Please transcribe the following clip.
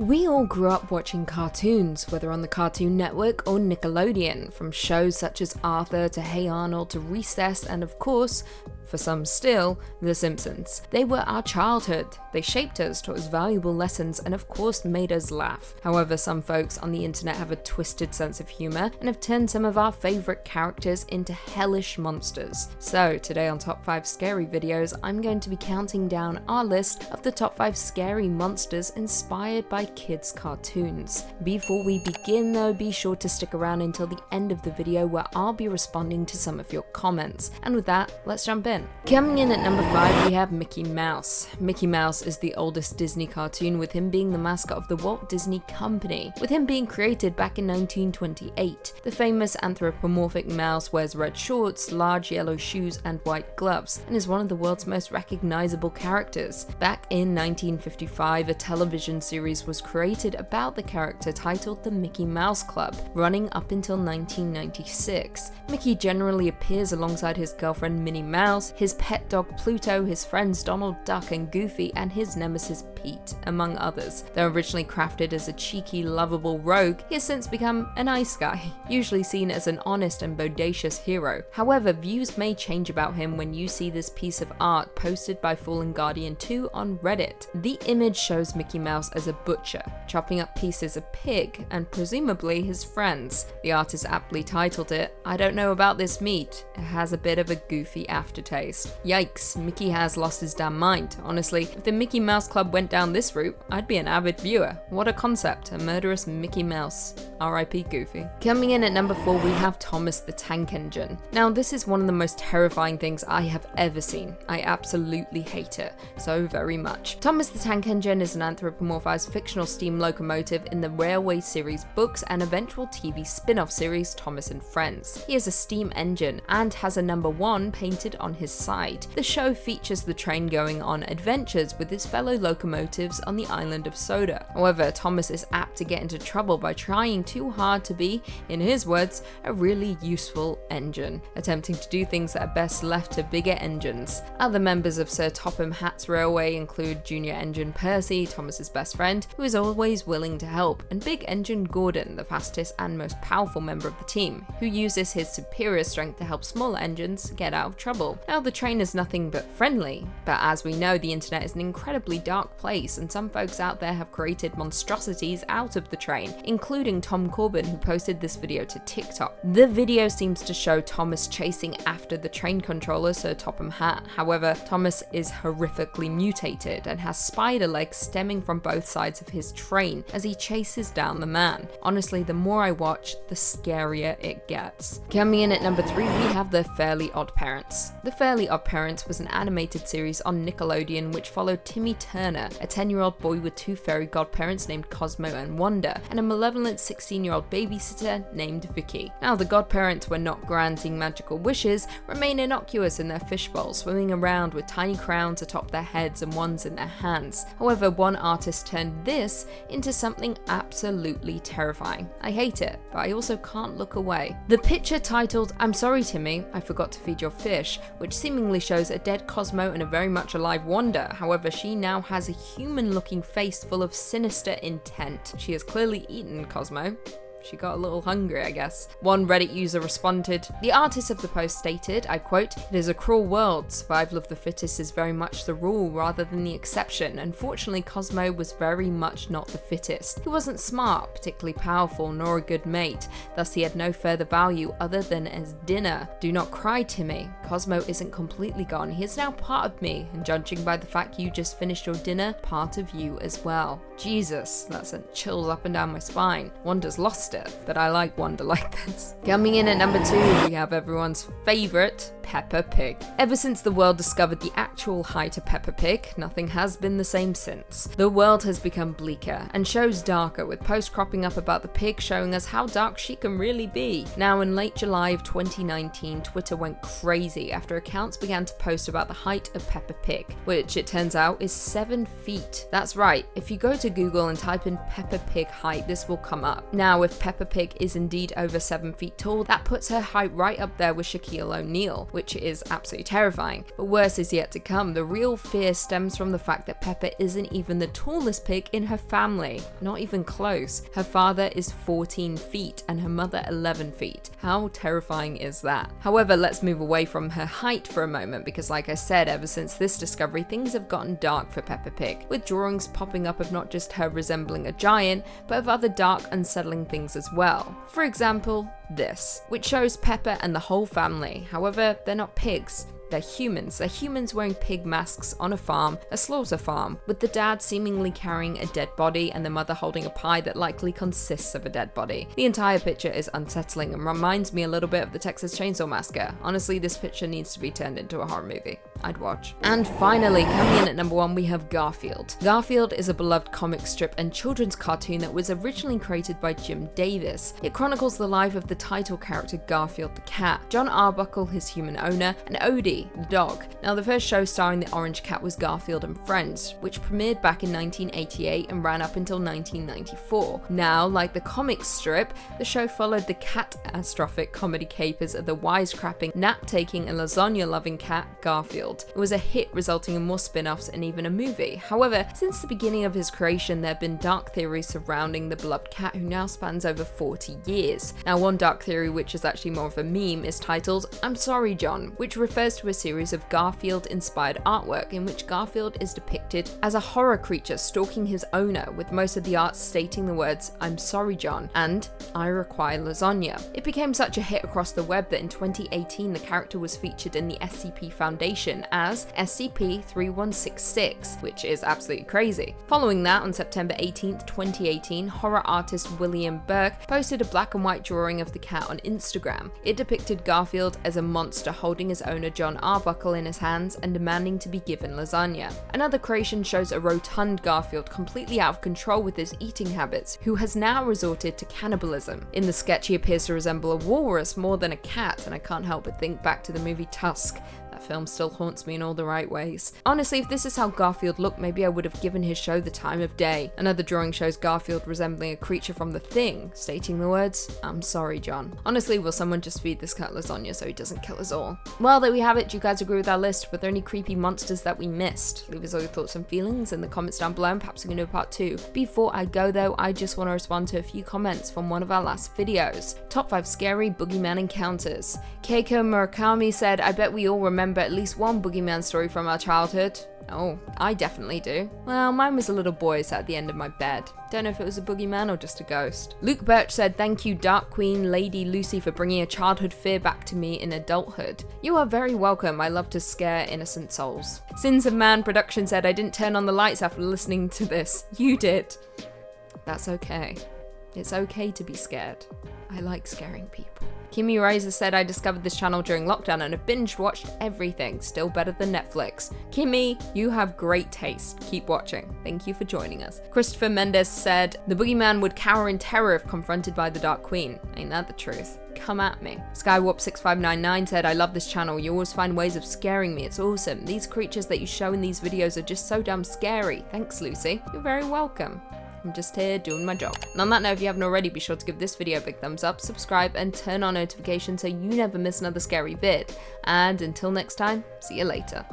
We all grew up watching cartoons, whether on the Cartoon Network or Nickelodeon, from shows such as Arthur to Hey Arnold to Recess and of course, for some still, The Simpsons. They were our childhood. They shaped us, taught us valuable lessons, and of course made us laugh. However, some folks on the internet have a twisted sense of humor and have turned some of our favorite characters into hellish monsters. So today on Top 5 Scary Videos, I'm going to be counting down our list of the top 5 scary monsters inspired by kids' cartoons. Before we begin though, be sure to stick around until the end of the video where I'll be responding to some of your comments. And with that, let's jump in. Coming in at number 5, we have Mickey Mouse. Mickey Mouse is the oldest Disney cartoon, with him being the mascot of the Walt Disney Company, with him being created back in 1928. The famous anthropomorphic mouse wears red shorts, large yellow shoes, and white gloves, and is one of the world's most recognizable characters. Back in 1955, a television series was created about the character titled The Mickey Mouse Club, running up until 1996. Mickey generally appears alongside his girlfriend Minnie Mouse, his pet dog Pluto, his friends Donald Duck and Goofy, and his nemesis Pete, among others. Though originally crafted as a cheeky, lovable rogue, he has since become a nice guy, usually seen as an honest and bodacious hero. However, views may change about him when you see this piece of art posted by Fallen Guardian 2 on Reddit. The image shows Mickey Mouse as a butcher, chopping up pieces of pig and presumably his friends. The artist aptly titled it, "I don't know about this meat, it has a bit of a goofy aftertaste." Yikes, Mickey has lost his damn mind. Honestly, if the Mickey Mouse Club went down this route, I'd be an avid viewer. What a concept, a murderous Mickey Mouse. R.I.P. Goofy. Coming in at number 4, we have Thomas the Tank Engine. Now, this is one of the most terrifying things I have ever seen. I absolutely hate it, so very much. Thomas the Tank Engine is an anthropomorphized fictional steam locomotive in the Railway series books and eventual TV spin-off series Thomas and Friends. He is a steam engine and has a number 1 painted on his side. The show features the train going on adventures with his fellow locomotives on the island of Soda. However, Thomas is apt to get into trouble by trying too hard to be, in his words, a really useful engine, attempting to do things that are best left to bigger engines. Other members of Sir Topham Hatt's Railway include Junior Engine Percy, Thomas's best friend, who is always willing to help, and Big Engine Gordon, the fastest and most powerful member of the team, who uses his superior strength to help smaller engines get out of trouble. Now, the train is nothing but friendly, but as we know, the internet is an incredibly dark place, and some folks out there have created monstrosities out of the train, including Tom Corbin, who posted this video to TikTok. The video seems to show Thomas chasing after the train controller, Sir Topham Hatt. However, Thomas is horrifically mutated and has spider legs stemming from both sides of his train as he chases down the man. Honestly, the more I watch, the scarier it gets. Coming in at number 3, we have The Fairly OddParents. The Fairly OddParents was an animated series on Nickelodeon which followed Timmy Turner, a 10-year-old boy with 2 fairy godparents named Cosmo and Wanda, and a malevolent 16-year-old babysitter named Vicky. Now, the godparents were not granting magical wishes, remain innocuous in their fishbowl, swimming around with tiny crowns atop their heads and wands in their hands. However, one artist turned this into something absolutely terrifying. I hate it, but I also can't look away. The picture titled, "I'm sorry Timmy, I forgot to feed your fish," which seemingly shows a dead Cosmo and a very much alive Wanda. However, she now has a human-looking face full of sinister intent. She has clearly eaten Cosmo. She got a little hungry, I guess. One Reddit user responded, "The artist of the post stated, I quote, 'It is a cruel world. Survival of the fittest is very much the rule rather than the exception. Unfortunately, Cosmo was very much not the fittest. He wasn't smart, particularly powerful, nor a good mate. Thus, he had no further value other than as dinner. Do not cry, Timmy. Cosmo isn't completely gone. He is now part of me, and judging by the fact you just finished your dinner, part of you as well.'" Jesus, that sent chills up and down my spine. Wanda's lost it, but I like Wanda like this. Coming in at number 2, we have everyone's favorite, Peppa Pig. Ever since the world discovered the actual height of Peppa Pig, nothing has been the same since. The world has become bleaker and shows darker, with posts cropping up about the pig showing us how dark she can really be. Now, in late July of 2019, Twitter went crazy after accounts began to post about the height of Peppa Pig, which it turns out is 7 feet. That's right, if you go to Google and type in Peppa Pig height, this will come up. Now, if Peppa Pig is indeed over 7 feet tall, that puts her height right up there with Shaquille O'Neal, which is absolutely terrifying. But worse is yet to come. The real fear stems from the fact that Peppa isn't even the tallest pig in her family. Not even close. Her father is 14 feet and her mother 11 feet. How terrifying is that? However, let's move away from her height for a moment, because like I said, ever since this discovery, things have gotten dark for Peppa Pig, with drawings popping up of not just her resembling a giant, but of other dark, unsettling things as well. For example, this, which shows Peppa and the whole family. However, they're not pigs. They're humans. They're humans wearing pig masks on a farm, a slaughter farm, with the dad seemingly carrying a dead body and the mother holding a pie that likely consists of a dead body. The entire picture is unsettling and reminds me a little bit of the Texas Chainsaw Massacre. Honestly, this picture needs to be turned into a horror movie. I'd watch. And finally, coming in at number 1, we have Garfield. Garfield is a beloved comic strip and children's cartoon that was originally created by Jim Davis. It chronicles the life of the title character Garfield the cat, John Arbuckle, his human owner, and Odie, the dog. Now, the first show starring the orange cat was Garfield and Friends, which premiered back in 1988 and ran up until 1994. Now, like the comic strip, the show followed the catastrophic comedy capers of the wisecrapping, nap-taking, and lasagna-loving cat Garfield. It was a hit, resulting in more spin-offs and even a movie. However, since the beginning of his creation, there have been dark theories surrounding the beloved cat, who now spans over 40 years. Now, one dark theory, which is actually more of a meme, is titled "I'm Sorry, John," which refers to a series of Garfield-inspired artwork in which Garfield is depicted as a horror creature stalking his owner, with most of the art stating the words "I'm sorry, John" and "I require lasagna." It became such a hit across the web that in 2018 the character was featured in the SCP Foundation as SCP-3166, which is absolutely crazy. Following that, on September 18th, 2018, horror artist William Burke posted a black and white drawing of the cat on Instagram. It depicted Garfield as a monster holding his owner John Arbuckle in his hands and demanding to be given lasagna. Another creation shows a rotund Garfield completely out of control with his eating habits, who has now resorted to cannibalism. In the sketch, he appears to resemble a walrus more than a cat, and I can't help but think back to the movie Tusk. That film still haunts me in all the right ways. Honestly, if this is how Garfield looked, maybe I would have given his show the time of day. Another drawing shows Garfield resembling a creature from The Thing, stating the words, "I'm sorry, John." Honestly, will someone just feed this cat lasagna so he doesn't kill us all? Well, there we have it. Do you guys agree with our list? Were there any creepy monsters that we missed? Leave us all your thoughts and feelings in the comments down below, and perhaps we can do a part 2. Before I go though, I just want to respond to a few comments from one of our last videos. Top 5 scary boogeyman encounters. Keiko Murakami said, "I bet we all remember at least one boogeyman story from our childhood." Oh, I definitely do. Well, mine was a little boy sat at the end of my bed. Don't know if it was a boogeyman or just a ghost. Luke Birch said, "Thank you, Dark Queen Lady Lucy, for bringing a childhood fear back to me in adulthood." You are very welcome. I love to scare innocent souls. Sins of Man Production said, "I didn't turn on the lights after listening to this." You did. That's okay. It's okay to be scared. I like scaring people. Kimmy Razor said, "I discovered this channel during lockdown and have binge watched everything. Still better than Netflix." Kimmy, you have great taste. Keep watching. Thank you for joining us. Christopher Mendes said, "The boogeyman would cower in terror if confronted by the Dark Queen." Ain't that the truth? Come at me. Skywarp6599 said, "I love this channel. You always find ways of scaring me. It's awesome. These creatures that you show in these videos are just so damn scary." Thanks, Lucy. You're very welcome. I'm just here doing my job. And on that note, if you haven't already, be sure to give this video a big thumbs up, subscribe, and turn on notifications so you never miss another scary vid. And until next time, see you later.